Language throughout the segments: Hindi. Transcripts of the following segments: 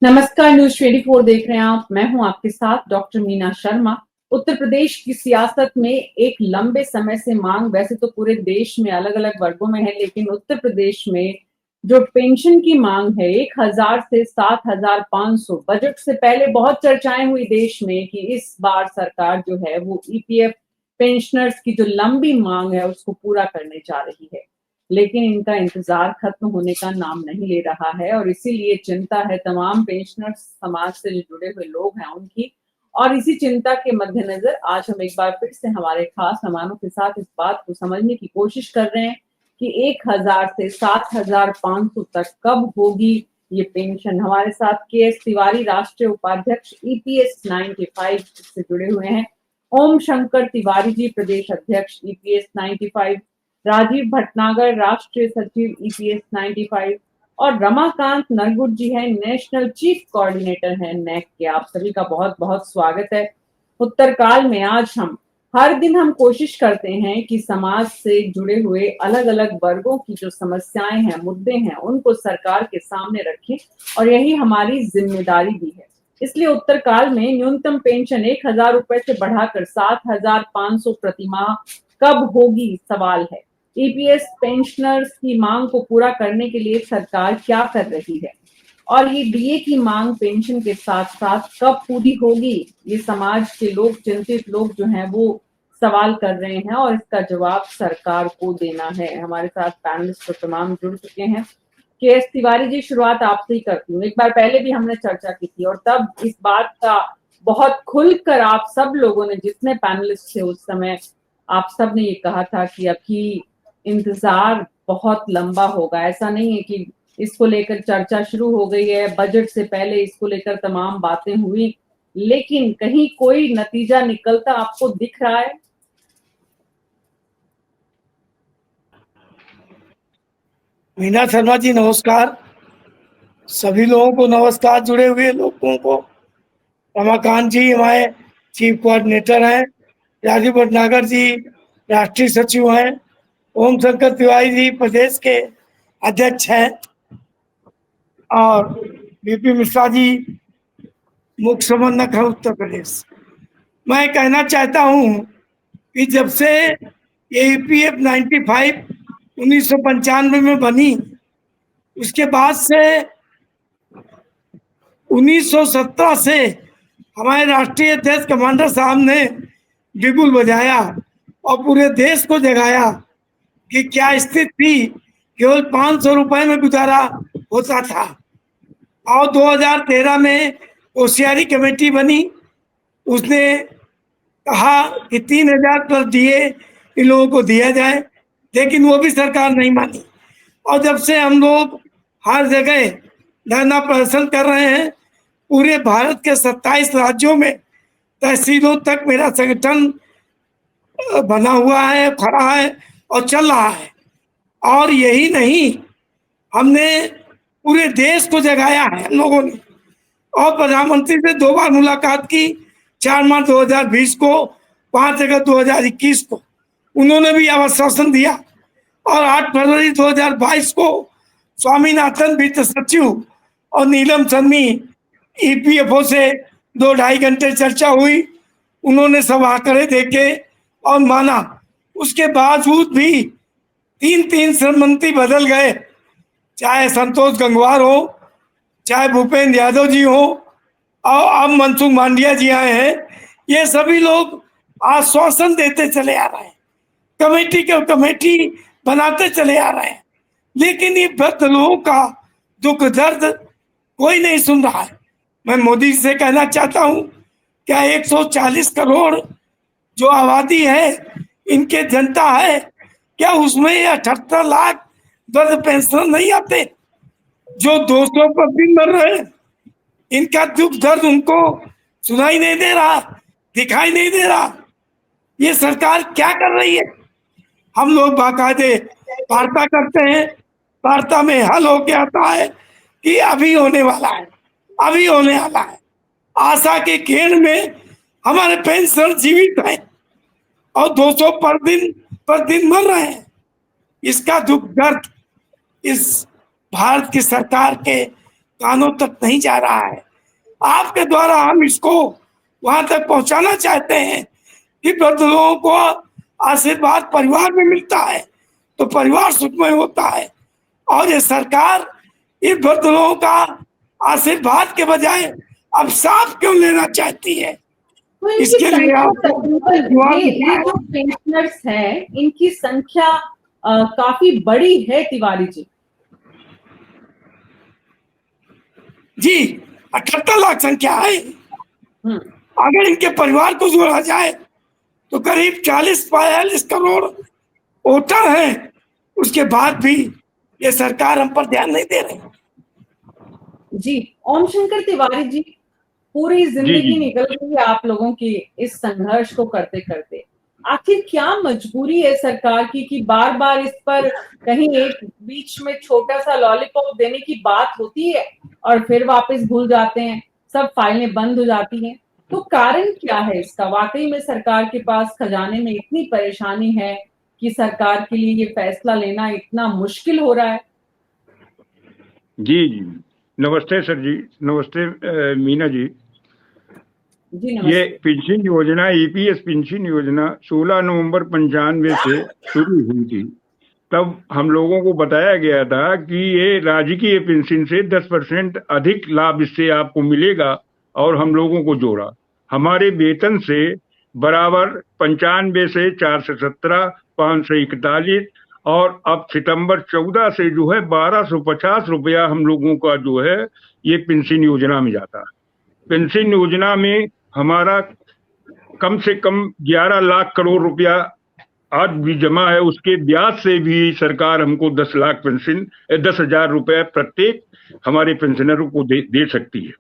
नमस्कार, न्यूज 24 देख रहे हैं आप। मैं हूं आपके साथ डॉक्टर मीना शर्मा। उत्तर प्रदेश की सियासत में एक लंबे समय से मांग वैसे तो पूरे देश में अलग अलग वर्गों में है, लेकिन उत्तर प्रदेश में जो पेंशन की मांग है 1,000 से 7,500, बजट से पहले बहुत चर्चाएं हुई देश में कि इस बार सरकार जो है वो ईपीएफ पेंशनर्स की जो लंबी मांग है उसको पूरा करने जा रही है। लेकिन इनका इंतजार खत्म होने का नाम नहीं ले रहा है और इसीलिए चिंता है तमाम पेंशनर्स समाज से जो जुड़े हुए लोग हैं उनकी। और इसी चिंता के मद्देनजर आज हम एक बार फिर से हमारे खास मेहमानों के साथ इस बात को समझने की कोशिश कर रहे हैं कि 1,000 से 7,500 तक कब होगी ये पेंशन। हमारे साथ के एस तिवारी, राष्ट्रीय उपाध्यक्ष ईपीएस 95 से जुड़े हुए हैं। ओम शंकर तिवारी जी, प्रदेश अध्यक्ष ईपीएस 95। राजीव भटनागर, राष्ट्रीय सचिव ईपीएस 95। और रमाकांत नरगुट जी हैं, नेशनल चीफ कोऑर्डिनेटर हैं नैक के। आप सभी का बहुत बहुत स्वागत है। उत्तरकाल में आज हर दिन हम कोशिश करते हैं कि समाज से जुड़े हुए अलग अलग वर्गों की जो समस्याएं हैं, मुद्दे हैं, उनको सरकार के सामने रखें और यही हमारी जिम्मेदारी भी है। इसलिए उत्तरकाल में न्यूनतम पेंशन 1,000 रुपए से बढ़ाकर 7,500 प्रतिमाह कब होगी सवाल है। ईपीएस पेंशनर्स की मांग को पूरा करने के लिए सरकार क्या कर रही है और ये डीए की मांग पेंशन के साथ साथ कब पूरी होगी, ये समाज के लोग, चिंतित लोग जो हैं वो सवाल कर रहे हैं और इसका जवाब सरकार को देना है। हमारे साथ पैनलिस्ट तो तमाम जुड़ चुके हैं। के एस तिवारी जी, शुरुआत आपसे ही करती हूँ। एक बार पहले भी हमने चर्चा की थी और तब इस बात का बहुत खुलकर आप सब लोगों ने, जितने पैनलिस्ट थे उस समय, आप सब ने ये कहा था कि अभी इंतजार बहुत लंबा होगा। ऐसा नहीं है कि इसको लेकर चर्चा शुरू हो गई है, बजट से पहले इसको लेकर तमाम बातें हुई, लेकिन कहीं कोई नतीजा निकलता आपको दिख रहा है? मीना शर्मा जी नमस्कार। सभी लोगों को नमस्कार, जुड़े हुए लोगों को। रमाकांत जी हमारे चीफ कोऑर्डिनेटर हैं, राजीव भटनागर जी राष्ट्रीय सचिव हैं, ओम शंकर तिवारी जी प्रदेश के अध्यक्ष हैं और बीपी मिश्रा जी मुख्य समन्वयक है उत्तर प्रदेश। मैं कहना चाहता हूं कि जब से ये ईपीएफ 95 1995 में बनी, उसके बाद से 1917 से हमारे राष्ट्रीय अध्यक्ष कमांडर साहब ने बिगुल बजाया और पूरे देश को जगाया कि क्या स्थिति थी। केवल 500 रुपए में गुजारा होता था और 2013 में होशियारी कमेटी बनी। उसने कहा कि 3,000 प्लस डीए इन लोगों को दिया जाए, लेकिन वो भी सरकार नहीं मानी। और जब से हम लोग हर जगह धरना प्रदर्शन कर रहे हैं, पूरे भारत के 27 राज्यों में तहसीलों तक मेरा संगठन बना हुआ है, खड़ा है और चल रहा है। और यही नहीं, हमने पूरे देश को जगाया है हम लोगों ने। और प्रधानमंत्री से 2 बार मुलाकात की, 4 मार्च 2020 को, 5 अगस्त 2021 को। उन्होंने भी आश्वासन दिया और 8 फरवरी 2022 को स्वामीनाथन वित्त सचिव और नीलम शर्मी ईपीएफओ से 2-2.5 घंटे चर्चा हुई। उन्होंने सब आंकड़े देखे और माना। उसके बावजूद भी 3 श्रम मंत्री बदल गए, चाहे संतोष गंगवार हो, चाहे भूपेंद्र यादव जी हो और अब मनसुख मांडविया जी आए हैं। ये सभी लोग आश्वासन देते चले आ रहे हैं, कमेटी के कमेटी बनाते चले आ रहे हैं, लेकिन ये वृद्ध लोगों का दुख दर्द कोई नहीं सुन रहा है। मैं मोदी से कहना चाहता हूं, क्या 140 करोड़ जो आबादी है, इनके जनता है, क्या उसमें 78 लाख वृद्ध पेंशन नहीं आते जो 200 पर दिन मर रहे हैं? इनका दुख दर्द उनको सुनाई नहीं दे रहा, दिखाई नहीं दे रहा। ये सरकार क्या कर रही है? हम लोग बाकायदे वार्ता करते हैं, वार्ता में हल होके आता है कि अभी होने वाला है, अभी होने वाला है। आशा के घेर में हमारे पेंशनर जीवित हैं और 200 पर दिन मर रहे हैं। इसका दुख दर्द इस भारत की सरकार के कानों तक नहीं जा रहा है। आपके द्वारा हम इसको वहां तक पहुंचाना चाहते हैं कि वृद्ध लोगों को आशीर्वाद परिवार में मिलता है तो परिवार सुखमय होता है, और ये सरकार इन वृद्ध लोगों का आशीर्वाद के बजाय अब साफ क्यों लेना चाहती है, तो इनकी इसके लिए संख्या आपको तकरीबन ये जो पेंशनर्स हैं इनकी संख्या काफी बड़ी है तिवारी जी। जी 78 लाख संख्या है। हम्म, अगर इनके परिवार को जोड़ा जाए तो करीब 40-42 करोड़ वोटर हैं। उसके बाद भी ये सरकार हम पर ध्यान नहीं दे रही। जी ओम शंकर तिवारी जी, पूरी जी जिंदगी जी निकल गई आप लोगों की इस संघर्ष को करते करते। आखिर क्या मजबूरी है सरकार की कि बार बार इस पर कहीं एक बीच में छोटा सा लॉलीपॉप देने की बात होती है और फिर वापस भूल जाते हैं, सब फाइलें बंद हो जाती हैं। तो कारण क्या है इसका? वाकई में सरकार के पास खजाने में इतनी परेशानी है कि सरकार के लिए ये फैसला लेना इतना मुश्किल हो रहा है? जी जी नमस्ते सर जी, नमस्ते मीना जी। जी ये नमस्ते। पेंशन योजना, ईपीएस पेंशन योजना 16 नवंबर 95 से शुरू हुई थी। तब हम लोगों को बताया गया था कि ये राजकीय पेंशन से 10% अधिक लाभ इससे आपको मिलेगा, और हम लोगों को जोड़ा। हमारे वेतन से बराबर 95 से 417, 541, और अब सितंबर 14 से जो है 1250 रुपया हम लोगों का जो है ये पेंशन योजना में जाता है। पेंशन योजना में हमारा कम से कम 11 लाख करोड़ रुपया आज भी जमा है। उसके ब्याज से भी सरकार हमको 10 लाख पेंशन 10,000 रुपए प्रत्येक हमारे पेंशनरों को दे सकती है।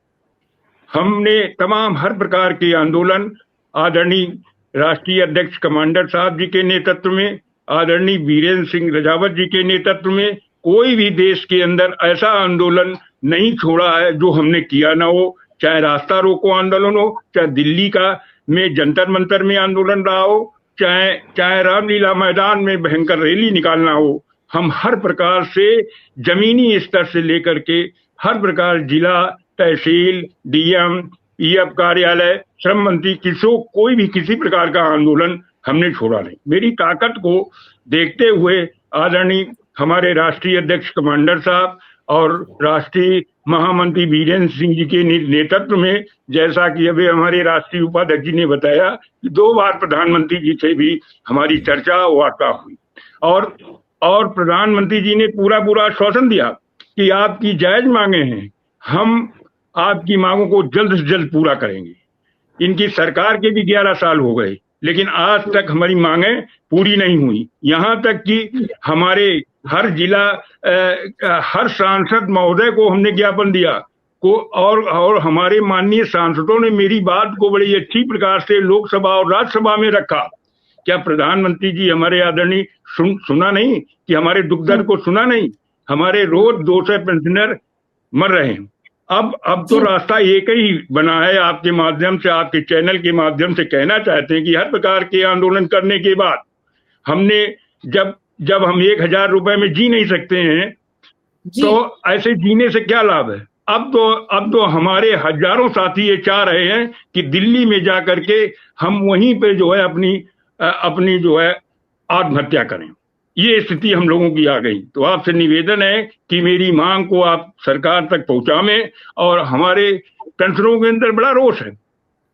हमने तमाम हर प्रकार के आंदोलन आदरणीय राष्ट्रीय अध्यक्ष कमांडर साहब जी के नेतृत्व में, आदरणीय वीरेंद्र सिंह राजावत जी के नेतृत्व में, कोई भी देश के अंदर ऐसा आंदोलन नहीं छोड़ा है जो हमने किया ना हो। चाहे रास्ता रोको आंदोलन हो, चाहे दिल्ली का में जंतर मंतर में आंदोलन रहा हो, चाहे रामलीला मैदान में भयंकर रैली निकालना हो, हम हर प्रकार से जमीनी स्तर से लेकर के हर प्रकार जिला, तहसील, डीएम, पीएफ कार्यालय, श्रम मंत्री, कोई भी किसी प्रकार का आंदोलन हमने छोड़ा नहीं। मेरी ताकत को देखते हुए आदरणीय हमारे राष्ट्रीय अध्यक्ष कमांडर साहब और राष्ट्रीय महामंत्री वीरेंद्र सिंह जी के नेतृत्व में, जैसा कि अभी हमारे राष्ट्रीय उपाध्यक्ष जी ने बताया, 2 बार प्रधानमंत्री जी से भी हमारी चर्चा वार्ता हुई, और प्रधानमंत्री जी ने पूरा आश्वासन दिया कि आपकी जायज मांगे हैं, हम आपकी मांगों को जल्द से जल्द पूरा करेंगे। इनकी सरकार के भी 11 साल हो गए, लेकिन आज तक हमारी मांगें पूरी नहीं हुई। यहाँ तक कि हमारे हर जिला हर सांसद महोदय को हमने ज्ञापन दिया और हमारे माननीय सांसदों ने मेरी बात को बड़ी अच्छी प्रकार से लोकसभा और राज्यसभा में रखा। क्या प्रधानमंत्री जी हमारे आदरणीय सुना नहीं कि हमारे दुख दर्द को सुना नहीं? हमारे रोज 200 पेंशनर मर रहे हैं। अब तो रास्ता एक ही बना है। आपके माध्यम से, आपके चैनल के माध्यम से कहना चाहते हैं कि हर प्रकार के आंदोलन करने के बाद हमने जब हम 1,000 रुपए में जी नहीं सकते हैं तो ऐसे जीने से क्या लाभ है? अब तो हमारे हजारों साथी ये चाह रहे हैं कि दिल्ली में जाकर के हम वहीं पे जो है अपनी जो है आत्महत्या करें। ये स्थिति हम लोगों की आ गई। तो आपसे निवेदन है कि मेरी मांग को आप सरकार तक पहुंचाएं। और हमारे पेंशनरों के अंदर बड़ा रोष है,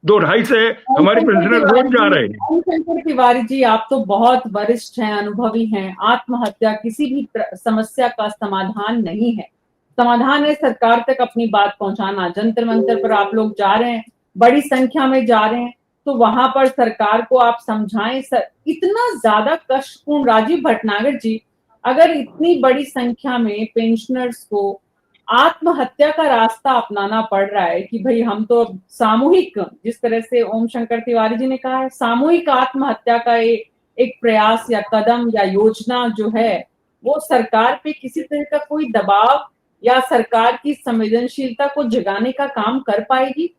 2-2.5 से हमारे पेंशनर रोज जा रहे हैं। ओम शंकर तिवारी जी, आप तो बहुत वरिष्ठ हैं, अनुभवी हैं। आत्महत्या किसी भी समस्या का समाधान नहीं है। समाधान है सरकार तक अपनी बात पहुंचाना। जंतर मंतर पर आप लोग जा रहे हैं, बड़ी संख्या में जा रहे हैं, तो वहां पर सरकार को आप समझाएं। इतना ज्यादा कष्टपूर्ण, राजीव भटनागर जी, अगर इतनी बड़ी संख्या में पेंशनर्स को आत्महत्या का रास्ता अपनाना पड़ रहा है कि भाई हम तो सामूहिक, जिस तरह से ओम शंकर तिवारी जी ने कहा है, सामूहिक आत्महत्या का एक प्रयास या कदम या योजना जो है वो सरकार पे किसी तरह का कोई दबाव या सरकार की संवेदनशीलता को जगाने का काम कर पाएगी?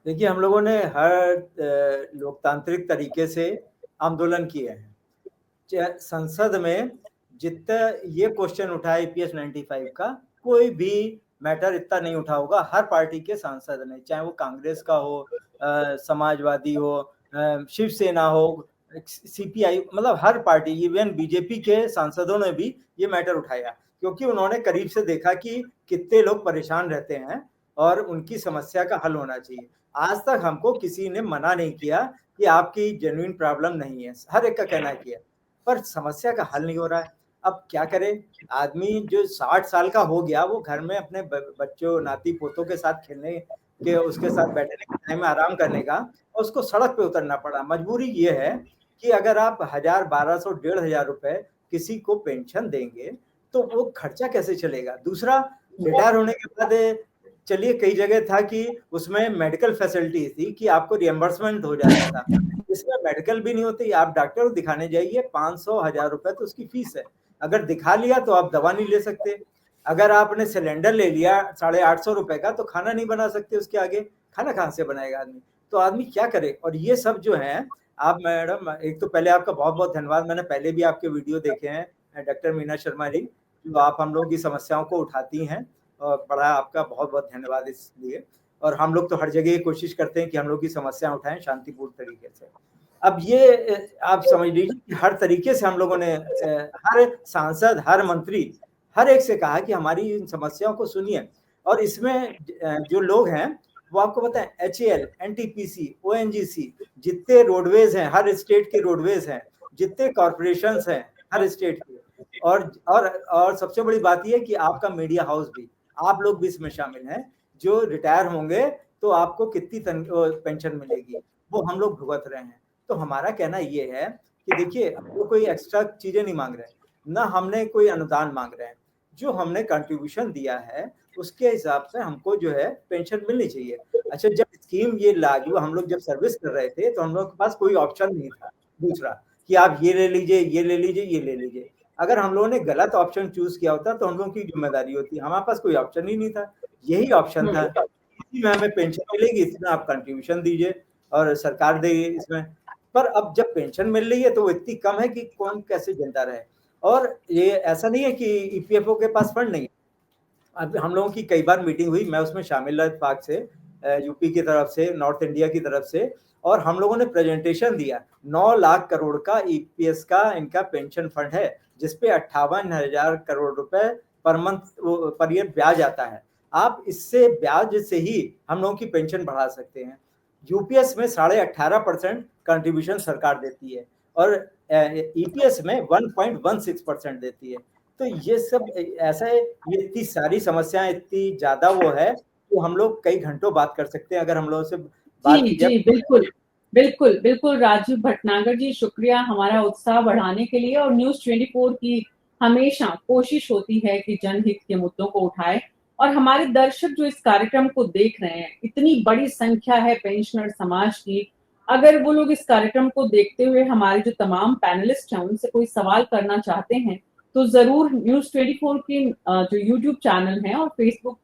देखिए, हम लोगों ने हर लोकतांत्रिक तरीके से आंदोलन किए हैं। संसद में जितना ये क्वेश्चन उठा ईपीएस 95 का, कोई भी मैटर इतना नहीं उठा होगा हर पार्टी के सांसद ने, चाहे वो कांग्रेस का हो, समाजवादी हो, शिवसेना हो, सीपीआई, मतलब हर पार्टी, इवन बीजेपी के सांसदों ने भी ये मैटर उठाया, क्योंकि उन्होंने करीब से देखा कि कितने लोग परेशान रहते हैं और उनकी समस्या का हल होना चाहिए। आज तक हमको किसी ने मना नहीं किया कि आपकी जेन्युइन प्रॉब्लम नहीं है, हर एक का कहना किया, पर समस्या का हल नहीं हो रहा है। अब क्या करे, आदमी जो 60 साल का हो गया वो घर में अपने बच्चों नाती पोतों के साथ खेलने के, उसके साथ बैठने के टाइम में आराम करने का, और उसको सड़क पे उतरना पड़ा। मजबूरी ये है कि अगर आप 1000, 1200, 1500 रुपए किसी को पेंशन देंगे तो वो खर्चा कैसे चलेगा। दूसरा, रिटायर होने के बाद चलिए कई जगह था कि उसमें मेडिकल फैसिलिटी थी कि आपको रिएम्बर्समेंट हो जाता था, इसमें मेडिकल भी नहीं होती। आप डॉक्टर को दिखाने जाइए, 500, 1000 रुपए तो उसकी फीस है। अगर दिखा लिया तो आप दवा नहीं ले सकते। अगर आपने सिलेंडर ले लिया 850 रुपए का, तो खाना नहीं बना सकते, उसके आगे खाना कहाँ से बनाएगा आदमी। तो आदमी क्या करे। और ये सब जो है, आप मैडम, एक तो पहले आपका बहुत बहुत धन्यवाद, मैंने पहले भी आपके वीडियो देखे हैं डॉक्टर मीना शर्मा जी, जो आप हम लोग की समस्याओं को उठाती हैं, और बड़ा आपका बहुत बहुत धन्यवाद इसलिए। और हम लोग तो हर जगह कोशिश करते हैं कि हम लोग की समस्या उठाएं शांतिपूर्ण तरीके से। अब ये आप समझ लीजिए कि हर तरीके से हम लोगों ने, हर सांसद, हर मंत्री, हर एक से कहा कि हमारी इन समस्याओं को सुनिए। और इसमें जो लोग हैं वो आपको पता है, HAL, NTPC, ONGC, जितने रोडवेज हैं, हर स्टेट के रोडवेज हैं, जितने कॉर्पोरेशंस हैं हर स्टेट के, और सबसे बड़ी बात यह है कि आपका मीडिया हाउस भी, आप लोग भी इसमें शामिल हैं। जो रिटायर होंगे तो आपको कितनी पेंशन मिलेगी वो हम लोग भुगत रहे हैं। तो हमारा कहना ये है कि देखिए, हम लोग कोई एक्स्ट्रा चीजें नहीं मांग रहे हैं, ना हमने कोई अनुदान मांग रहे हैं। जो हमने कंट्रीब्यूशन दिया है उसके हिसाब से हमको जो है पेंशन मिलनी चाहिए। अच्छा, जब स्कीम ये लागू, हम लोग जब सर्विस कर रहे थे तो हम लोग के पास कोई ऑप्शन नहीं था दूसरा कि आप ये ले लीजिए, ये ले लीजिए, ये ले लीजिए। अगर हम लोगों ने गलत ऑप्शन चूज किया होता तो हम लोगों की जिम्मेदारी होती। हमारे पास कोई ऑप्शन ही नहीं था, यही ऑप्शन था, इसी में हमें पेंशन मिलेगी, इसमें आप कंट्रीब्यूशन दीजिए और सरकार देगी इसमें। पर अब जब पेंशन मिल रही है तो वो इतनी कम है कि कौन कैसे जिंदा रहे। और ये ऐसा नहीं है कि EPFO के पास फंड नहीं है। अब हम लोगों की कई बार मीटिंग हुई, मैं उसमें शामिल रहा इत्तेफाक से, यूपी की तरफ से, नॉर्थ इंडिया की तरफ से, और हम लोगों ने प्रेजेंटेशन दिया। 9 लाख करोड़ का EPS का इनका पेंशन फंड है, जिसपे 58,000 करोड़ रुपए पर मंथ पर ईयर ब्याज आता है। आप इससे ब्याज से ही हम लोगों की पेंशन बढ़ा सकते हैं। यूपीएस में 18.5% कंट्रीब्यूशन सरकार देती है, और EPS में 1.16% देती है। तो ये सब ऐसा है, ये इतनी सारी समस्याएं, इतनी ज्यादा वो है कि हम लोग कई घंटों बात कर सकते हैं अगर हम लोगों से बात की जाए। जी, बिल्कुल बिल्कुल बिल्कुल राजीव भटनागर जी, शुक्रिया हमारा उत्साह बढ़ाने के लिए। और न्यूज़ 24 की हमेशा कोशिश होती है कि जनहित के मुद्दों को उठाए, और हमारे दर्शक जो इस कार्यक्रम को देख रहे हैं, इतनी बड़ी संख्या है पेंशनर समाज की, अगर वो लोग इस कार्यक्रम को देखते हुए हमारे जो तमाम पैनलिस्ट हैं उनसे कोई सवाल करना चाहते हैं, तो जरूर न्यूज़ 24 की जो यूट्यूब चैनल है और फेसबुक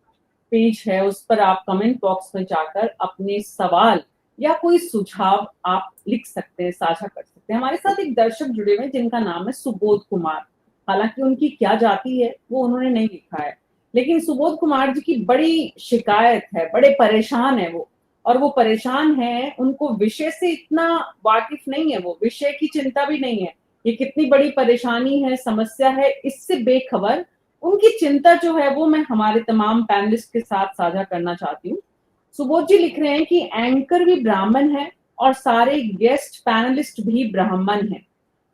पेज है उस पर आप कमेंट बॉक्स में जाकर अपने सवाल या कोई सुझाव आप लिख सकते हैं, साझा कर सकते हैं। हमारे साथ एक दर्शक जुड़े हुए हैं जिनका नाम है सुबोध कुमार। हालांकि उनकी क्या जाति है वो उन्होंने नहीं लिखा है, लेकिन सुबोध कुमार जी की बड़ी शिकायत है, बड़े परेशान है वो। और वो परेशान है, उनको विषय से इतना वाकिफ नहीं है, वो विषय की चिंता भी नहीं है, ये कितनी बड़ी परेशानी है, समस्या है, इससे बेखबर उनकी चिंता जो है वो मैं हमारे तमाम पैनलिस्ट के साथ साझा करना चाहती हूँ। सुबोध जी लिख रहे हैं कि एंकर भी ब्राह्मण है और सारे गेस्ट पैनलिस्ट भी ब्राह्मण हैं।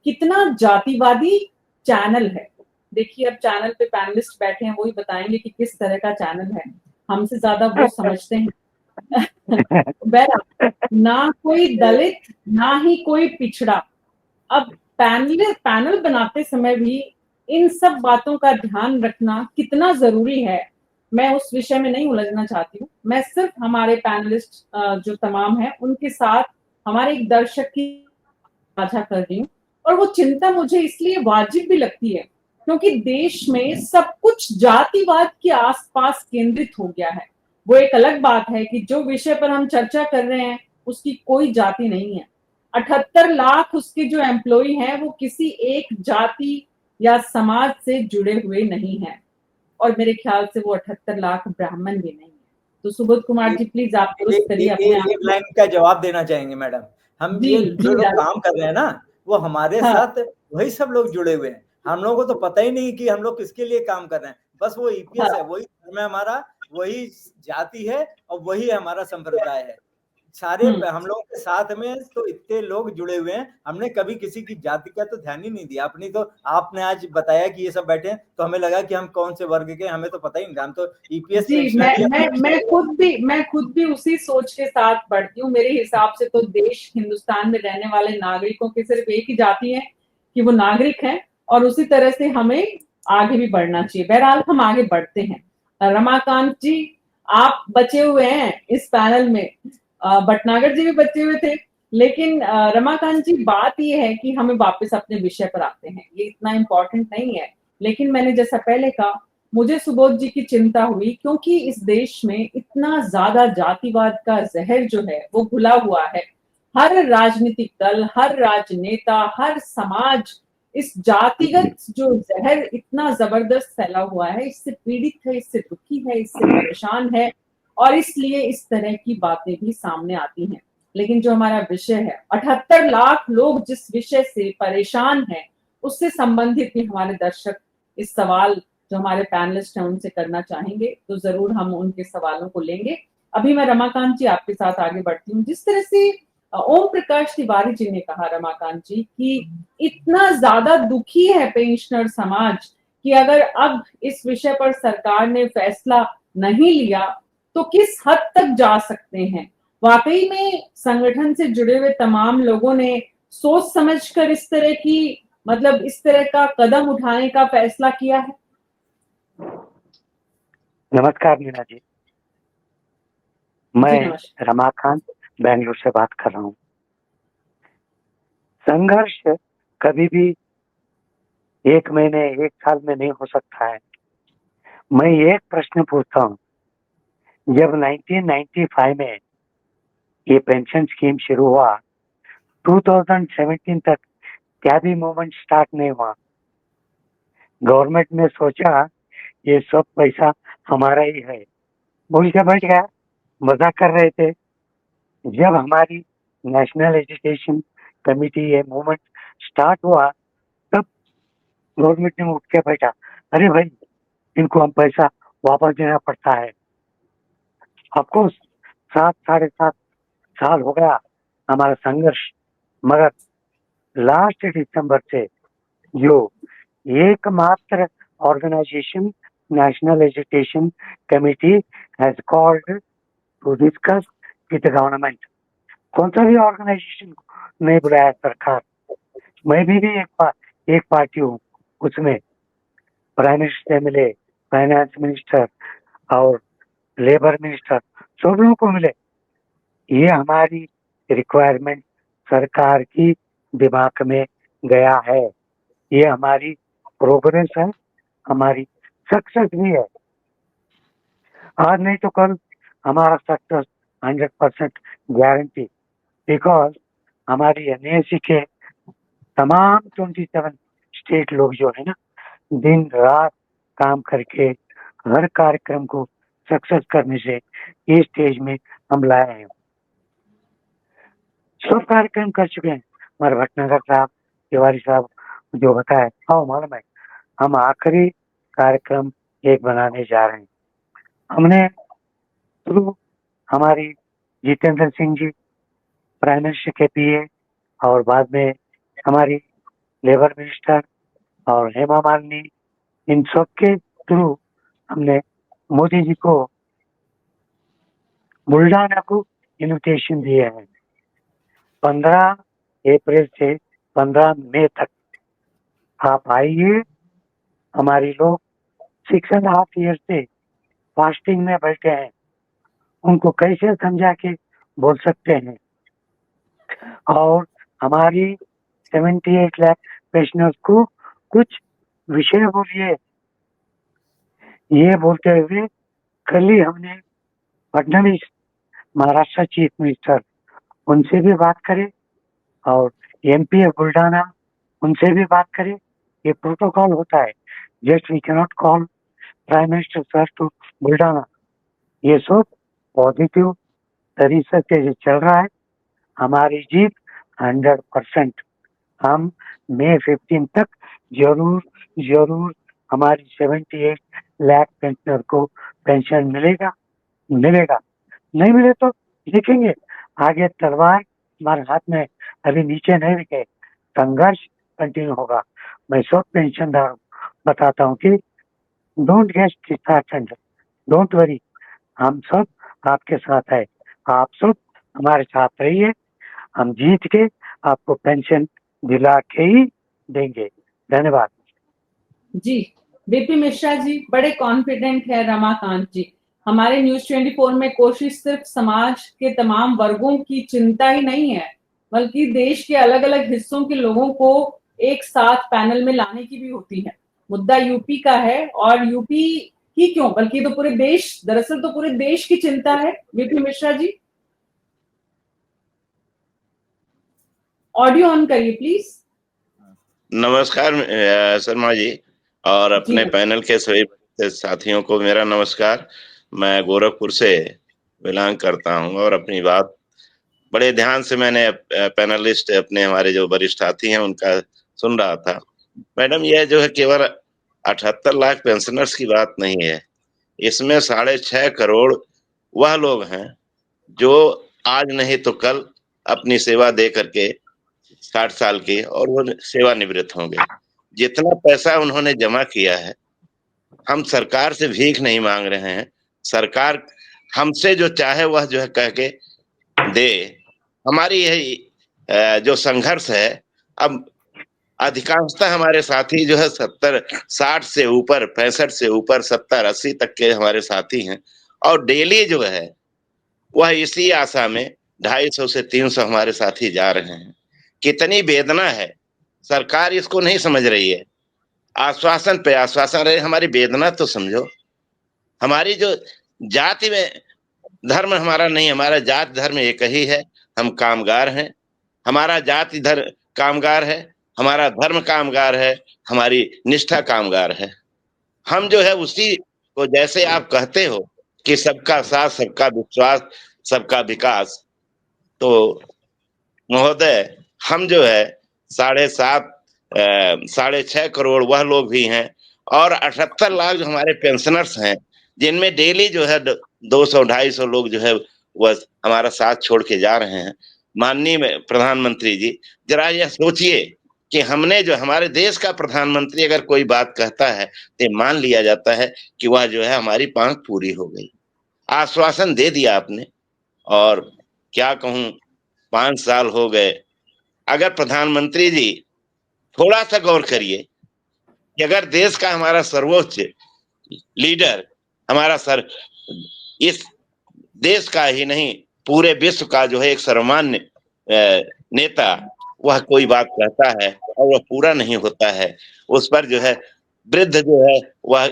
कितना जातिवादी चैनल है। देखिए, अब चैनल पे पैनलिस्ट बैठे हैं, वही बताएंगे कि किस तरह का चैनल है, हमसे ज्यादा वो समझते हैं। ना कोई दलित, ना ही कोई पिछड़ा। अब पैनल बनाते समय भी इन सब बातों का ध्यान रखना कितना जरूरी है, मैं उस विषय में नहीं उलझना चाहती हूँ। मैं सिर्फ हमारे पैनलिस्ट जो तमाम हैं उनके साथ हमारे एक दर्शक की साझा कर रही हूँ। और वो चिंता मुझे इसलिए वाजिब भी लगती है क्योंकि देश में सब कुछ जातिवाद के आसपास केंद्रित हो गया है। वो एक अलग बात है कि जो विषय पर हम चर्चा कर रहे हैं उसकी कोई जाति नहीं है। 78 लाख उसके जो एम्प्लॉय हैं वो किसी एक जाति या समाज से जुड़े हुए नहीं हैं। और मेरे ख्याल से वो 78 लाख ब्राह्मण भी नहीं है। तो सुबोध कुमार जी प्लीज आप दुरुस्त करिए अपने आप एक लाइन का जवाब देना चाहेंगे मैडम। हम जी, ये जी, जो लोग राज- काम कर रहे हैं ना, वो हमारे हाँ, साथ वही सब लोग जुड़े हुए हैं। हम लोगों को तो पता ही नहीं कि हम लोग किसके लिए काम कर रहे हैं। बस वो ईपीएस है, हाँ, वही धर्म है हमारा, वही जाति है और वही हमारा संप्रदाय है। सारे हम लोगों के साथ में तो इतने लोग जुड़े हुए हैं, हमने कभी किसी की जाति का तो ध्यान ही नहीं दिया। अपनी तो आपने आज बताया कि ये सब बैठे हैं, तो हमें लगा कि हम कौन से वर्ग के, हमें तो पता ही नहीं था। हम तो ईपीएस जी, पेंशनर मैं खुद भी उसी सोच के साथ बढ़ती हूँ। मेरे हिसाब से तो देश हिंदुस्तान में रहने वाले नागरिकों की सिर्फ एक ही जाति है कि वो नागरिक हैं, और उसी तरह से हमें आगे भी बढ़ना चाहिए। बहरहाल हम आगे बढ़ते हैं। रमाकांत जी, आप बचे हुए हैं इस पैनल में, भटनागर जी भी बचे हुए थे, लेकिन रमाकांत जी, बात ये है कि हमें वापस अपने विषय पर आते हैं। ये इतना इम्पोर्टेंट नहीं है, लेकिन मैंने जैसा पहले कहा, मुझे सुबोध जी की चिंता हुई, क्योंकि इस देश में इतना ज्यादा जातिवाद का जहर जो है वो घुला हुआ है। हर राजनीतिक दल, हर राजनेता, हर समाज इस जातिगत जो जहर इतना जबरदस्त फैला हुआ है, इससे पीड़ित है, इससे दुखी है, इससे परेशान है, और इसलिए इस तरह की बातें भी सामने आती हैं। लेकिन जो हमारा विषय है, 78 लाख लोग जिस विषय से परेशान हैं, उससे संबंधित भी हमारे दर्शक इस सवाल जो हमारे पैनलिस्ट हैं उनसे करना चाहेंगे, तो जरूर हम उनके सवालों को लेंगे। अभी मैं रमाकांत जी आपके साथ आगे बढ़ती हूँ। जिस तरह से ओम प्रकाश तिवारी जी ने कहा, रमाकांत जी, कि इतना ज्यादा दुखी है पेंशनर समाज कि अगर अब इस विषय पर सरकार ने फैसला नहीं लिया तो किस हद तक जा सकते हैं। वाकई में संगठन से जुड़े हुए तमाम लोगों ने सोच समझकर इस तरह की, मतलब इस तरह का कदम उठाने का फैसला किया है। नमस्कार मीना जी, जी मैं नमस्कार। रमाकांत बेंगलुरु से बात कर रहा हूँ। संघर्ष कभी भी एक महीने एक साल में नहीं हो सकता है। मैं एक प्रश्न पूछता हूँ, जब 1995 में ये पेंशन स्कीम शुरू हुआ, 2017 तक क्या भी मूवमेंट स्टार्ट नहीं हुआ। गवर्नमेंट ने सोचा ये सब पैसा हमारा ही है, बोल के बैठ गया, मजाक कर रहे थे। जब हमारी नेशनल एजुकेशन कमेटी ये मूवमेंट स्टार्ट हुआ, तब गवर्नमेंट ने उठ के बैठा, अरे भाई इनको हम पैसा वापस देना पड़ता है। आपको 7-7.5 साल हो गया हमारा संघर्ष, मगर लास्ट दिसंबर से जो एकमात्र organization national education committee has called to discuss with government, कौन सा भी ऑर्गेनाइजेशन नहीं बुलाया सरकार। मैं भी एक पार्टी हूँ उसमें, प्राइम मिनिस्टर से मिले, फाइनेंस मिनिस्टर और लेबर मिनिस्टर, सब लोगों को मिले। ये हमारी रिक्वायरमेंट सरकार की दिमाग में गया है, ये हमारी प्रोग्रेस है, हमारी सक्सेस भी है। आज नहीं तो कल हमारा सक्सेस 100% गारंटी, बिकॉज हमारी एनएसी के तमाम 27 स्टेट लोग जो है ना, दिन रात काम करके हर कार्यक्रम को सक्सेस करने से ये स्टेज में हम लाए हैं। सब कार्यक्रम कर चुके हैं हमारे भटनागर साहब, तिवारी साहब जो बताए। हाँ मालूम है, हम आखिरी कार्यक्रम एक बनाने जा रहे हैं। हमने थ्रू हमारी जितेंद्र सिंह जी प्राइम मिनिस्टर के पीए, और बाद में हमारी लेबर मिनिस्टर और हेमा मालिनी, इन सब के थ्रू हमने मोदी जी को बुल्डाना को इन्विटेशन दिए हैं। 15 अप्रैल से 15 मई तक आप आइए। हमारी लोग 6.5 ईयर से फास्टिंग में बैठे हैं, उनको कैसे समझा के बोल सकते हैं। और हमारी 78 लाख पेंशनर्स को कुछ विषय बोलिए। ये बोलते हुए कल ही हमने फडणवीस महाराष्ट्र चीफ मिनिस्टर, उनसे भी बात करें, और एमपी बुल्डाना उनसे भी बात करें। ये प्रोटोकॉल होता है, just we cannot call prime minister sir to Buldhana, ये सब पॉजिटिव तरीके से जो चल रहा है। हमारी जीत 100%। हम मई 15 तक जरूर हमारी 78 लाख पेंशनर को पेंशन मिलेगा। नहीं मिले तो देखेंगे, आगे तलवार हमारे हाथ में अभी नीचे नहीं रखे, संघर्ष कंटिन्यू होगा। मैं सब पेंशनदार बताता हूँ कि don't get disheartened, don't worry, हम सब आपके साथ है, आप सब हमारे साथ रहिए। हम जीत के आपको पेंशन दिला के ही देंगे। धन्यवाद जी। बीपी मिश्रा जी बड़े कॉन्फिडेंट है। रमाकांत जी, हमारे न्यूज 24 में कोशिश सिर्फ समाज के तमाम वर्गों की चिंता ही नहीं है, बल्कि देश के अलग अलग हिस्सों के लोगों को एक साथ पैनल में लाने की भी होती है। मुद्दा यूपी का है, और यूपी ही क्यों बल्कि तो पूरे देश, दरअसल तो पूरे देश की चिंता है। BP Mishra ji, audio on करिए प्लीज। नमस्कार शर्मा जी, और अपने जी पैनल के सभी साथियों को मेरा नमस्कार। मैं गोरखपुर से बिलोंग करता हूं और अपनी बात बड़े ध्यान से मैंने पैनलिस्ट अपने हमारे जो वरिष्ठ साथी हैं उनका सुन रहा था। मैडम, यह जो है केवल 78 लाख पेंशनर्स की बात नहीं है, इसमें 6.5 करोड़ वह लोग हैं जो आज नहीं तो कल अपनी सेवा दे करके 60 साल के और वो सेवानिवृत्त होंगे। जितना पैसा उन्होंने जमा किया है, हम सरकार से भीख नहीं मांग रहे हैं, सरकार हमसे जो चाहे वह जो है कह के दे। हमारी यही जो संघर्ष है, अब अधिकांशतः हमारे साथी जो है 60 से ऊपर, 65 से ऊपर, 70 80 तक के हमारे साथी हैं, और डेली जो है वह इसी आशा में 250 से 300 हमारे साथी जा रहे हैं। कितनी वेदना है, सरकार इसको नहीं समझ रही है। आश्वासन पे आश्वासन रहे, हमारी वेदना तो समझो। हमारी जो जाति में धर्म हमारा नहीं, हमारा जाति धर्म एक ही है, हम कामगार हैं। हमारा जाति धर्म कामगार है, हमारा धर्म कामगार है, हमारी निष्ठा कामगार है। हम जो है उसी को, जैसे आप कहते हो कि सबका साथ, सबका विश्वास, सबका विकास, तो महोदय हम जो है 6.5 करोड़ वह लोग भी हैं, और 78 लाख जो हमारे पेंशनर्स हैं, जिनमें डेली जो है 200-250 लोग जो है वह हमारा साथ छोड़ के जा रहे हैं। माननीय प्रधानमंत्री जी, जरा यह सोचिए कि हमने जो हमारे देश का प्रधानमंत्री अगर कोई बात कहता है तो मान लिया जाता है कि वह जो है हमारी मांग पूरी हो गई। आश्वासन दे दिया आपने, और क्या कहूं, 5 साल हो गए। अगर प्रधानमंत्री जी थोड़ा सा गौर करिए कि अगर देश का हमारा सर्वोच्च लीडर, हमारा सर, इस देश का ही नहीं पूरे विश्व का जो है एक सर्वमान्य नेता, वह कोई बात कहता है और वह पूरा नहीं होता है, उस पर जो है वृद्ध जो है वह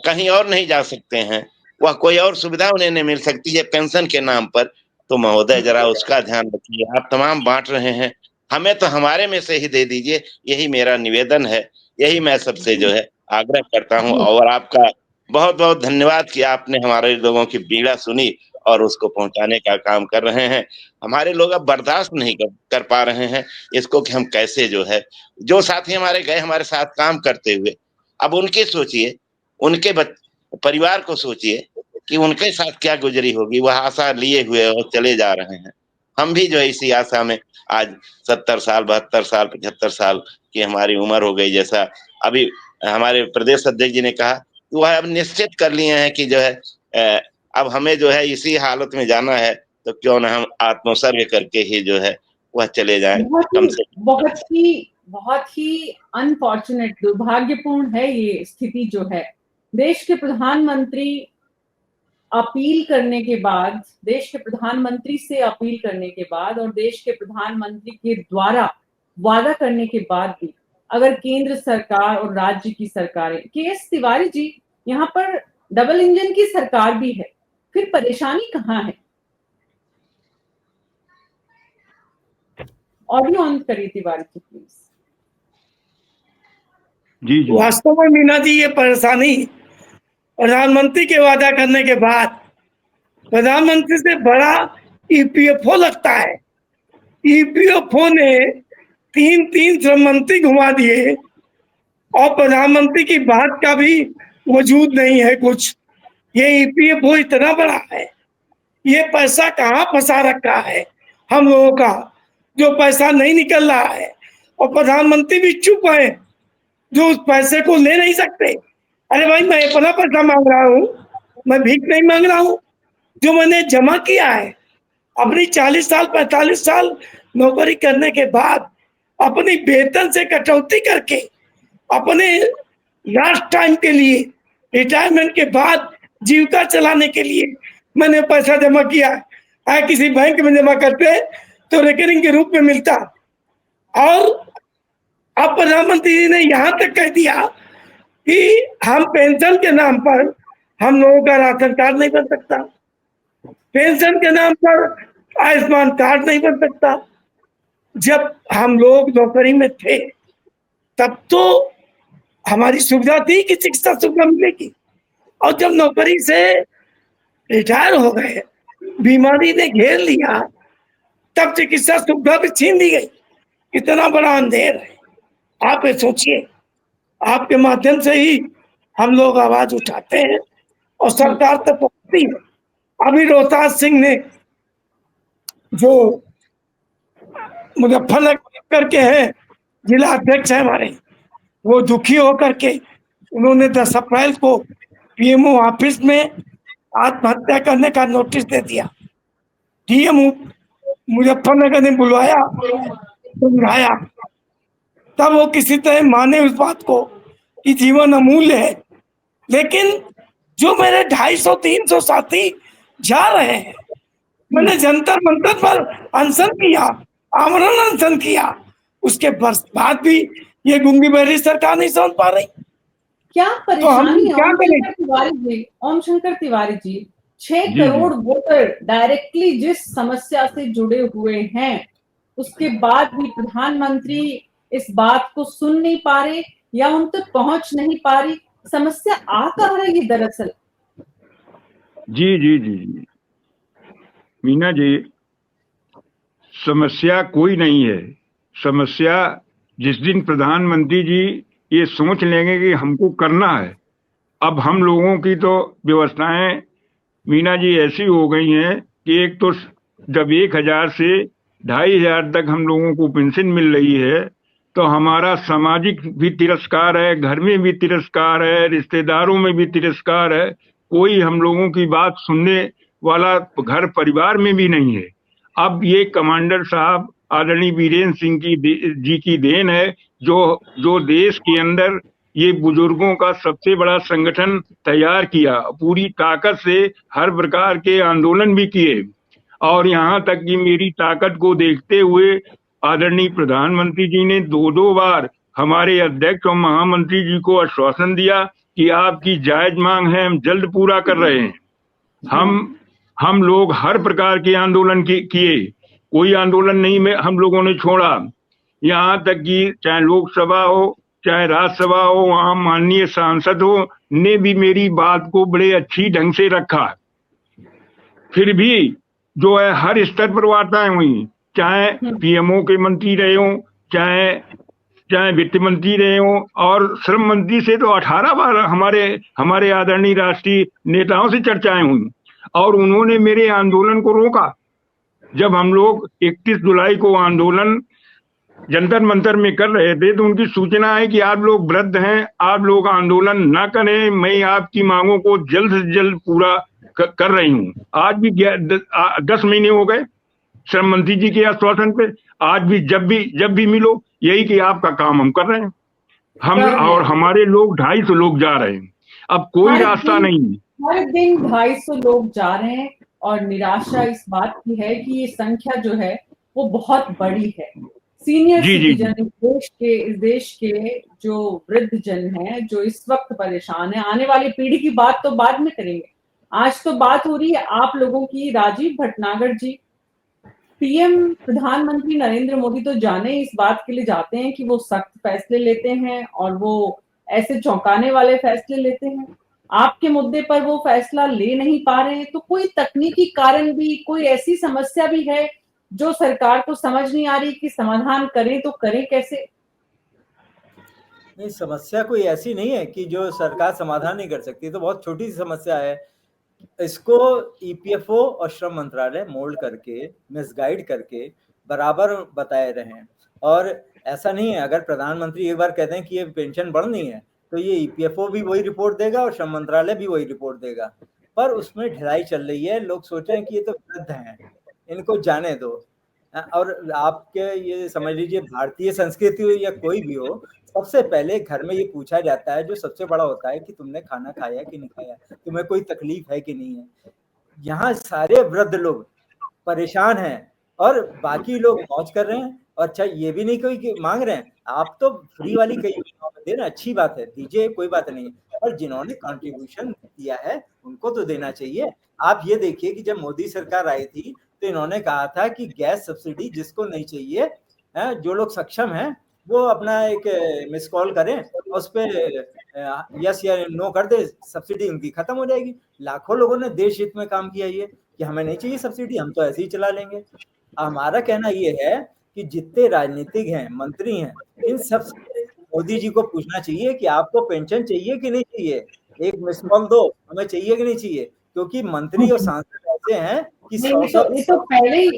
कहीं और नहीं जा सकते हैं, वह कोई और सुविधा उन्हें नहीं मिल सकती है पेंशन के नाम पर। तो महोदय जरा उसका ध्यान रखिए। आप तमाम बांट रहे हैं, हमें तो हमारे में से ही दे दीजिए, यही मेरा निवेदन है, यही मैं सबसे जो है आग्रह करता हूं। और आपका बहुत बहुत धन्यवाद कि आपने हमारे लोगों की पीड़ा सुनी और उसको पहुंचाने का काम कर रहे हैं। हमारे लोग अब बर्दाश्त नहीं कर पा रहे हैं इसको कि हम कैसे जो है, जो साथी हमारे गए हमारे साथ काम करते हुए, अब उनके सोचिए, उनके परिवार को सोचिए कि उनके साथ क्या गुजरी होगी। वह आशा लिए हुए और चले जा रहे हैं। हम भी जो है इसी आशा में आज 70 साल, 72 साल, 75 साल की हमारी उम्र हो गई, जैसा अभी हमारे प्रदेश अध्यक्ष जी ने कहा, वह अब निश्चित कर लिए हैं कि जो है अब हमें जो है इसी हालत में जाना है, तो क्यों ना हम आत्मोत्सर्ग करके ही जो है वह चले जाएं कम से कम। बहुत ही अनफॉर्चुनेट, दुर्भाग्यपूर्ण है ये स्थिति जो है। देश के प्रधानमंत्री अपील करने के बाद, देश के प्रधानमंत्री से अपील करने के बाद और देश के प्रधानमंत्री के द्वारा वादा करने के बाद भी अगर केंद्र सरकार और राज्य की सरकारें, के.एस. तिवारी जी, यहाँ पर डबल इंजन की सरकार भी है, फिर परेशानी कहाँ है? ऑडियो ऑन करिए तिवारी जी प्लीज। जी जी। वास्तव में मीना जी, ये परेशानी प्रधानमंत्री के वादा करने के बाद प्रधानमंत्री से बड़ा ईपीएफओ लगता है। ईपीएफओ ने 3 श्रम मंत्री घुमा दिए और प्रधानमंत्री की बात का भी वजूद नहीं है कुछ। ये ईपीएफओ इतना बड़ा है, ये पैसा कहाँ फंसा रखा है हम लोगों का, जो पैसा नहीं निकल रहा है, और प्रधानमंत्री भी चुप है, जो उस पैसे को ले नहीं सकते। अरे भाई, मैं अपना पैसा मांग रहा हूँ, मैं भीख नहीं मांग रहा हूँ। जो मैंने जमा किया है अपनी 40 साल 45 साल नौकरी करने के बाद, अपनी वेतन से कटौती करके, अपने लास्ट टाइम के लिए, रिटायरमेंट के बाद जीविका चलाने के लिए मैंने पैसा जमा किया है। किसी बैंक में जमा करते तो रिकरिंग के रूप में मिलता, और अब प्रधानमंत्री जी ने यहाँ तक कह दिया कि हम पेंशन के नाम पर हम लोगों का राशन कार्ड नहीं बन सकता, पेंशन के नाम पर आयुष्मान कार्ड नहीं बन सकता। जब हम लोग नौकरी में थे तब तो हमारी सुविधा थी कि चिकित्सा सुविधा मिलेगी, और जब नौकरी से रिटायर हो गए, बीमारी ने घेर लिया, तब चिकित्सा सुविधा भी छीन ली गई। कितना बड़ा अंधेर है, आप ये सोचिए। आपके माध्यम से ही हम लोग आवाज उठाते हैं और सरकार तक पहुंचती है। अभी रोहतास सिंह ने, जो मुजफ्फरनगर करके हैं, जिला अध्यक्ष है हमारे, वो दुखी होकर के उन्होंने 10 अप्रैल को पीएमओ ऑफिस में आत्महत्या करने का नोटिस दे दिया। डीएम मुजफ्फरनगर ने बुलवाया, समझाया, तब वो किसी तरह माने उस बात को कि जीवन अमूल्य है। लेकिन जो मेरे 250-300 साथी जा रहे हैं, मैंने जंतर मंतर पर अनशन किया, आमरण अनशन किया, उसके बाद भी ये गुंगी बहरी सरकार नहीं समझ पा रही। क्या तो हम परेशानी क्या करें? ओम शंकर तिवारी जी, 6 करोड़ वोटर डायरेक्टली जिस समस्या से जुड़े हुए हैं, उसके बाद भी प्रधानमंत्री इस बात को सुन नहीं पा रहे या उन तक पहुंच नहीं पा रही। समस्या आ कहाँ रही है दरअसल? जी जी जी जी मीना जी, समस्या कोई नहीं है। समस्या जिस दिन प्रधानमंत्री जी ये सोच लेंगे कि हमको करना है। अब हम लोगों की तो व्यवस्थाएं मीना जी ऐसी हो गई हैं कि एक तो जब 1000 से 2500 तक हम लोगों को पेंशन मिल रही है, तो हमारा सामाजिक भी तिरस्कार है, घर में भी तिरस्कार है, रिश्तेदारों में भी तिरस्कार है। कोई हम लोगों की बात सुनने वाला घर परिवार में भी नहीं है। अब ये कमांडर साहब आदरणीय वीरेंद्र सिंह जी की देन है, जो देश के अंदर ये बुजुर्गों का सबसे बड़ा संगठन तैयार किया, पूरी ताकत से हर प्रकार के आंदोलन भी किए, और यहाँ तक कि मेरी ताकत को देखते हुए आदरणीय प्रधानमंत्री जी ने 2 बार हमारे अध्यक्ष और महामंत्री जी को आश्वासन दिया कि आपकी जायज मांग है, हम जल्द पूरा कर रहे हैं। हम लोग हर प्रकार के आंदोलन किए, कोई आंदोलन नहीं में हम लोगों ने छोड़ा। यहाँ तक कि चाहे लोकसभा हो चाहे राज्यसभा हो, वहां माननीय सांसद हो ने भी मेरी बात को बड़े अच्छी ढंग से रखा। फिर भी जो है हर स्तर पर वार्ताएं हुई, चाहे पीएमओ के मंत्री रहे हो, चाहे वित्त मंत्री रहे हो, और श्रम मंत्री से तो 18 बार हमारे आदरणीय राष्ट्रीय नेताओं से चर्चाएं हुई, और उन्होंने मेरे आंदोलन को रोका। जब हम लोग 31 जुलाई को आंदोलन जंतर मंतर में कर रहे थे, तो उनकी सूचना है कि आप लोग वृद्ध हैं, आप लोग आंदोलन ना करें, मैं आपकी मांगों को जल्द से जल्द पूरा कर रही हूँ। आज भी 10 महीने हो गए श्रम मंत्री जी के आश्वासन पे। आज भी जब भी मिलो यही कि आपका काम हम कर रहे हैं। हम और हमारे लोग 250 लोग जा रहे हैं, अब कोई रास्ता नहीं। हर दिन 250 लोग जा रहे हैं, और निराशा इस बात की है कि ये संख्या जो है वो बहुत बड़ी है। सीनियर सिटीजन इस देश के जो वृद्ध जन हैं, जो इस वक्त परेशान है, आने वाली पीढ़ी की बात तो बाद में करेंगे। आज तो बात हो रही है आप लोगों की। राजीव भटनागर जी, पीएम प्रधानमंत्री नरेंद्र मोदी तो जाने इस बात के लिए जाते हैं कि वो सख्त फैसले लेते हैं और वो ऐसे चौंकाने वाले फैसले लेते हैं, आपके मुद्दे पर वो फैसला ले नहीं पा रहे हैं, तो कोई तकनीकी कारण भी, कोई ऐसी समस्या भी है जो सरकार को समझ नहीं आ रही कि समाधान करें तो करें कैसे? नहीं, समस्या कोई ऐसी नहीं है कि जो सरकार समाधान नहीं कर सकती, तो बहुत छोटी सी समस्या है। इसको ईपीएफओ और श्रम मंत्रालय मोल्ड करके, मिसगाइड करके बराबर बताए रहे हैं। और ऐसा नहीं है, अगर प्रधानमंत्री एक बार कहते हैं कि ये पेंशन बढ़नी है, तो ये ईपीएफओ भी वही रिपोर्ट देगा और श्रम मंत्रालय भी वही रिपोर्ट देगा। पर उसमें ढिलाई चल रही है, लोग सोच रहे हैं कि ये तो वृद्ध हैं, इनको जाने दो। और आपके ये समझ लीजिए, भारतीय संस्कृति हो या कोई भी हो, सबसे पहले घर में ये पूछा जाता है, जो सबसे बड़ा होता है, कि तुमने खाना खाया कि नहीं खाया, तुम्हें कोई तकलीफ है कि नहीं है। यहाँ सारे वृद्ध लोग परेशान हैं और बाकी लोग मौज कर रहे हैं। और अच्छा, ये भी नहीं कोई मांग रहे हैं, आप तो फ्री वाली कई योजनाओं में दे रहे हैं, अच्छी बात है, दीजिए, कोई बात नहीं है, पर जिन्होंने कंट्रीब्यूशन दिया है उनको तो देना चाहिए। आप ये देखिए कि जब मोदी सरकार आई थी, तो इन्होंने कहा था कि गैस सब्सिडी जिसको नहीं चाहिए, जो लोग सक्षम हैं, वो अपना एक मिस कॉल करें, उस पर यस या नो कर दे, सब्सिडी उनकी खत्म हो जाएगी। लाखों लोगों ने देश हित में काम किया ये, कि हमें नहीं चाहिए सब्सिडी, हम तो ऐसे ही चला लेंगे। हमारा कहना ये है कि जितने राजनीतिक हैं, मंत्री हैं, इन सब से मोदी जी को पूछना चाहिए कि आपको पेंशन चाहिए कि नहीं चाहिए, एक मिस कॉल दो, हमें चाहिए कि नहीं चाहिए। क्योंकि मंत्री और सांसद ऐसे हैं कि नहीं,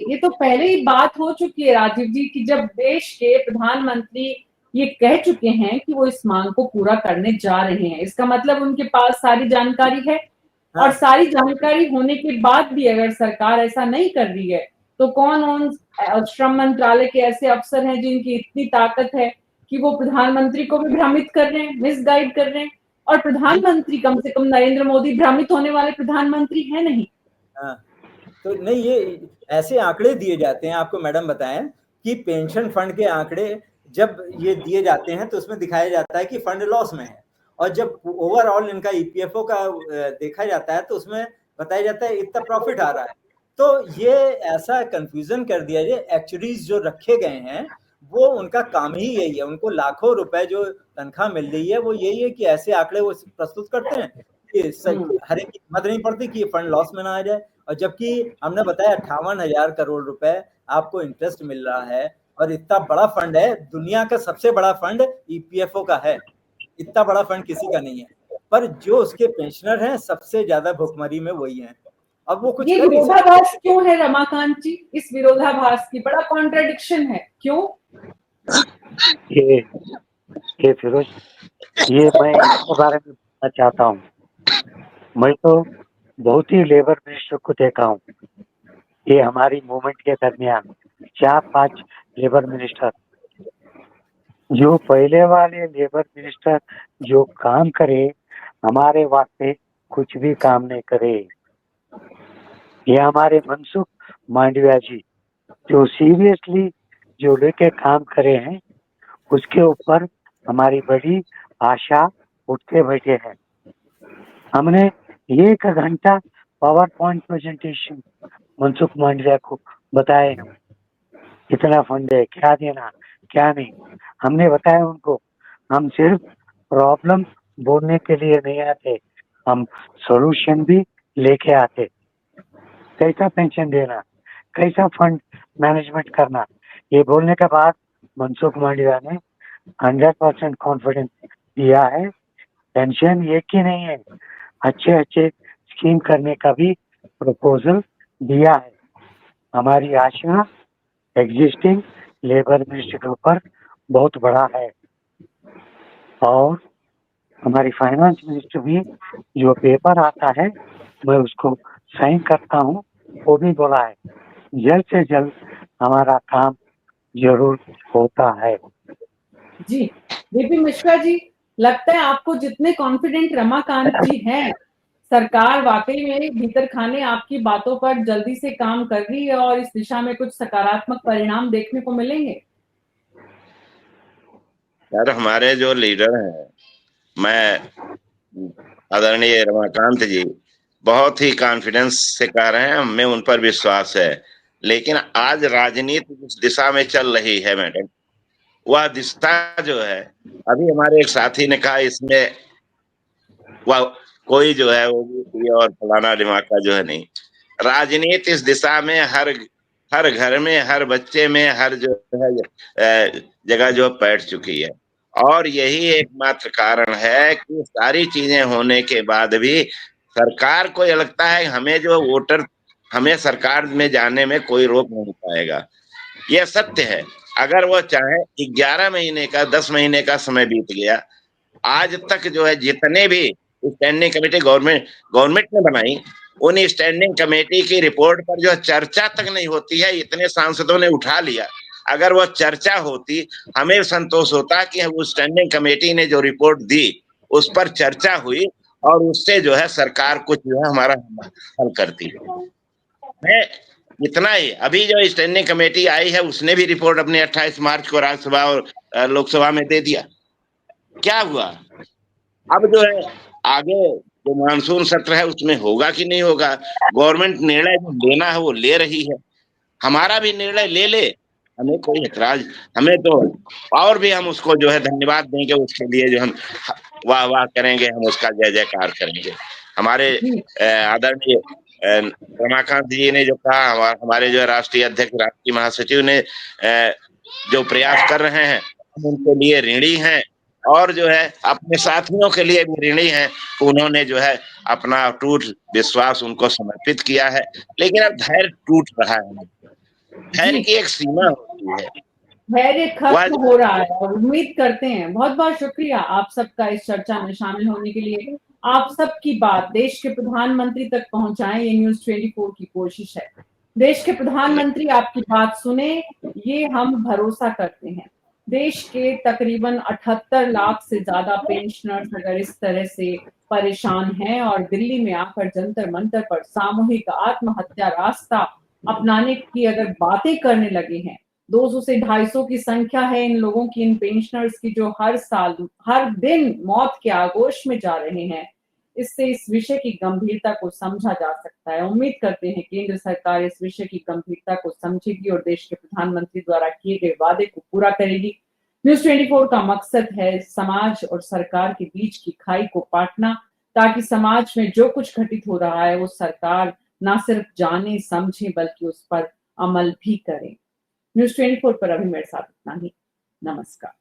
ये तो पहले ही बात हो चुकी है राजीव जी, कि जब देश के प्रधानमंत्री ये कह चुके हैं कि वो इस मांग को पूरा करने जा रहे हैं, इसका मतलब उनके पास सारी जानकारी है। और हाँ। सारी जानकारी होने के बाद भी अगर सरकार ऐसा नहीं कर रही है, तो कौन उन श्रम मंत्रालय के ऐसे अफसर हैं जिनकी इतनी ताकत है कि वो प्रधानमंत्री को भी भ्रमित कर रहे हैं, मिसगाइड कर रहे हैं। और प्रधानमंत्री, कम से कम नरेंद्र मोदी भ्रमित होने वाले प्रधानमंत्री है नहीं। हाँ, तो नहीं, ये ऐसे आंकड़े दिए जाते हैं, आपको मैडम बताएं कि पेंशन फंड के आंकड़े जब ये दिए जाते हैं, तो उसमें दिखाया जाता है कि फंड लॉस में है। और जब ओवरऑल इनका ईपीएफओ का देखा जाता है, तो उसमें बताया जाता है इतना प्रॉफिट आ रहा है। तो ये ऐसा कंफ्यूजन कर दिया जाए, एक्चुअलीज जो रखे गए हैं, वो उनका काम ही यही है। उनको लाखों रुपए जो तनख्वाह मिल रही है, वो यही है कि ऐसे आंकड़े वो प्रस्तुत करते हैं कि हर एक की हिम्मत नहीं पड़ती कि ये फंड लॉस में ना आ जाए। और जबकि हमने बताया 58,000 करोड़ रुपए आपको इंटरेस्ट मिल रहा है, और इतना बड़ा फंड है, दुनिया का सबसे बड़ा फंड ईपीएफओ का है, इतना बड़ा फंड किसी का नहीं है। पर जो उसके पेंशनर हैं, सबसे ज्यादा भुखमरी में वही हैं। अब वो कुछ ये कर नहीं सकते। विरोधाभास क्यों है रमाकांत जी? इस विरोधाभास की बड़ा कॉन्ट्रडिक्शन है, क्यों? ये फिरोज, ये मैं इसके बारे में बताना चाहता हूँ। मैं तो बहुत ही लेबर मिनिस्टर को देखा हूँ। ये हमारी मूवमेंट के दरमियान 4-5 लेबर मिनिस्टर, जो पहले वाले लेबर मिनिस्टर जो काम करे, हमारे वास्ते कुछ भी काम नहीं करे। ये हमारे मनसुख मांडविया जी, जो सीरियसली जो लेके काम करे हैं, उसके ऊपर हमारी बड़ी आशा उठते बैठे हैं। हमने 1 घंटा power point presentation Mansukh Mandaviya को बताए, कितना फंड है, क्या देना, क्या नहीं, हमने बताया उनको। हम सिर्फ प्रॉब्लम बोलने के लिए नहीं आते, हम सॉल्यूशन भी लेके आते। कैसा पेंशन देना, कैसा फंड मैनेजमेंट करना, ये बोलने के बाद मनसुख मांडविया ने 100% कॉन्फिडेंस दिया है। पेंशन एक ही नहीं है, अच्छे अच्छे स्कीम करने का भी प्रपोजल दिया है। हमारी आशा एग्जिस्टिंग लेबर मिनिस्टर के ऊपर बहुत बड़ा है। और हमारी फाइनेंस मिनिस्टर भी जो पेपर आता है, मैं उसको साइन करता हूँ, वो भी बोला है जल्द से जल्द हमारा काम जरूर होता है। जी, बीपी मिश्रा जी, लगता है आपको जितने कॉन्फिडेंट रमाकांत जी हैं, सरकार वाकई में भीतर खाने आपकी बातों पर जल्दी से काम कर रही है और इस दिशा में कुछ सकारात्मक परिणाम देखने को मिलेंगे। यार, हमारे जो लीडर हैं, मैं आदरणीय रमाकांत जी बहुत ही कॉन्फिडेंस से कह रहे हैं, हमें उन पर विश्वास है। लेकिन आज राजनीति जिस दिशा में चल रही है मैडम, वह दिशा जो है, अभी हमारे एक साथी ने कहा, इसमें वह कोई जो है वो भी और फलाना दिमागा जो है नहीं। राजनीति इस दिशा में हर घर में, हर बच्चे में, हर जो है जगह जो बैठ चुकी है। और यही एकमात्र कारण है कि सारी चीजें होने के बाद भी सरकार को ये लगता है हमें जो वोटर, हमें सरकार में जाने में कोई रोक नहीं पाएगा। यह सत्य है। अगर वो चाहे 11 महीने का, 10 महीने का समय बीत गया, आज तक जो है जितने भी स्टैंडिंग कमेटी गवर्नमेंट ने बनाई, उन स्टैंडिंग कमेटी की रिपोर्ट पर जो चर्चा तक नहीं होती है। इतने सांसदों ने उठा लिया, अगर वो चर्चा होती, हमें संतोष होता कि वो स्टैंडिंग कमेटी ने जो रिपोर्ट दी उस पर चर्चा हुई और उससे जो है सरकार कुछ जो है हमारा हल करती है। इतना ही, अभी जो स्टैंडिंग कमेटी आई है उसने भी रिपोर्ट अपने 28 मार्च को राज्यसभा और लोकसभा में दे दिया। क्या हुआ? अब जो है आगे जो मानसून सत्र है उसमें होगा कि नहीं होगा, गवर्नमेंट निर्णय जो लेना है वो ले रही है। हमारा भी निर्णय ले, हमें कोई ऐतराज, हमें तो और भी हम उसको जो है धन्यवाद देंगे, उसके लिए जो हम वाह वाह करेंगे, हम उसका जय जयकार करेंगे। हमारे आदरणीय रमाकांत जी ने जो कहा, हमारे जो राष्ट्रीय अध्यक्ष, राष्ट्रीय महासचिव ने जो प्रयास कर रहे हैं, हम उनके लिए ऋणी हैं और जो है अपने साथियों के लिए भी ऋणी हैं। उन्होंने जो है अपना अटूट विश्वास उनको समर्पित किया है, लेकिन अब धैर्य टूट रहा है। धैर्य की एक सीमा होती है, धैर्य खत्म हो रहा है और उम्मीद करते हैं। बहुत बहुत शुक्रिया आप सबका इस चर्चा में शामिल होने के लिए। आप सबकी बात देश के प्रधानमंत्री तक पहुंचाएं, ये न्यूज़ 24 की कोशिश है। देश के प्रधानमंत्री आपकी बात सुने, ये हम भरोसा करते हैं। देश के तकरीबन 78 लाख से ज्यादा पेंशनर्स अगर इस तरह से परेशान हैं और दिल्ली में आकर जंतर मंतर पर सामूहिक आत्महत्या रास्ता अपनाने की अगर बातें करने लगे हैं, 200 से 250 की संख्या है इन लोगों की, इन पेंशनर्स की जो हर साल हर दिन मौत के आगोश में जा रहे हैं। इससे इस विषय की गंभीरता को समझा जा सकता है। उम्मीद करते हैं केंद्र सरकार इस विषय की गंभीरता को समझेगी और देश के प्रधानमंत्री द्वारा किए गए वादे को पूरा करेगी। न्यूज़ 24 का मकसद है समाज और सरकार के बीच की खाई को पाटना, ताकि समाज में जो कुछ घटित हो रहा है वो सरकार ना सिर्फ जाने समझे बल्कि उस पर अमल भी करे। न्यूज़ 24 पर अभी मेरे साथ इतना ही। नमस्कार।